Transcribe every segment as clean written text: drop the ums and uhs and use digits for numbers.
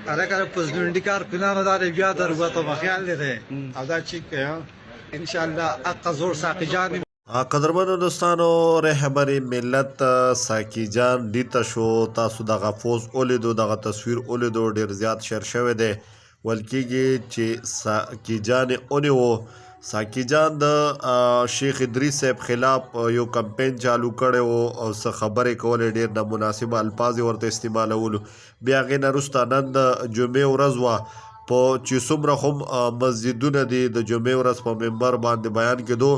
هذاك بوزنوندي كاربنا دار بيادر وطبخ يعني ده هذا شيء ان شاء الله اقزور ساقي جانب. قدرمنو دوستانو رهبری ملت ساکی جان دیته شو تاسو دغه پوز اولیدو دغه تصویر اولیدو ډیر زیات شیر شوی دی ولکېږي چې ساکی جان اونیو ساکی جان د شیخ ادریس صاحب خلاف یو کمپین چالو کړی و او څه خبرې کولې ډیر نامناسبه الفاظ ورته استعمالولو بیا هغې نه وروسته نن د جمعې ورځ وه په چې څومره هم مسجدونه دي د جمعې ورځ په منبر باندې بیان کېدو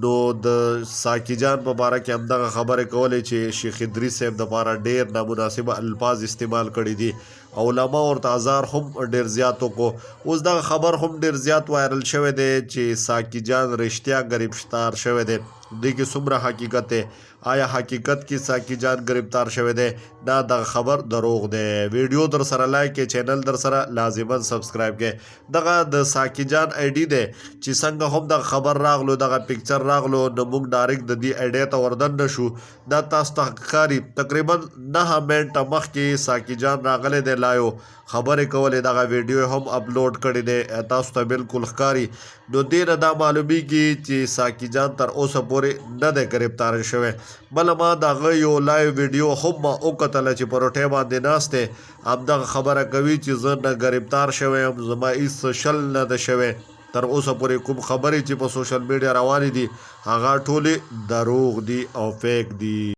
نو د ساکی جان په باره کې همدغه خبرې کولې چې شیخ ادریس صاحب دپاره ډېر نامناسبه الفاظ استعمال کړي دي او علما ورته ازار هم ډېر زیات وکړو اوس دغه خبر هم ډېر زیات وایرل شوی دی چې ساکی جان رښتیا ګرفتار شوی دی دې کې څومره حقیقت دی آیا حقیقت کې ساکی جان گرفتار شوی دی دا دغه خبر دروغ دی ویډیو در سره لایک کړئ چینل در سره لازما سبسکرایب کړئ دغه د ساکی جان آی ډي دی چې څنګه هم دغه خبر راغلو دغه پکچر راغلو نو موږ ډایرکټ د دې آی ډي ته وردن نشو دا تاسو ته ښکاري تقریبا 9 منټه مخکې ساکی جان راغلی دی لایو خبرې کولې دغه ویډیو هم اپلوډ کړی دی تاسو ته بالکل ښکاري نو دې نه دا معلومیږي چې ساکی جان تر اوسه پورې نه دی گرفتار شوی بله ما د هغه یو لایو ویډیو هم ما وکتله چې په روټۍ باندې ناست دی همدغه خبره کوي چې زه نه گرفتار شوی یم زما هېڅ شل نه ده شوی تر اوسه پورې کوم خبرې چې په سوشل میډیا روانې دي هغه ټولې دروغ دي او فیک دي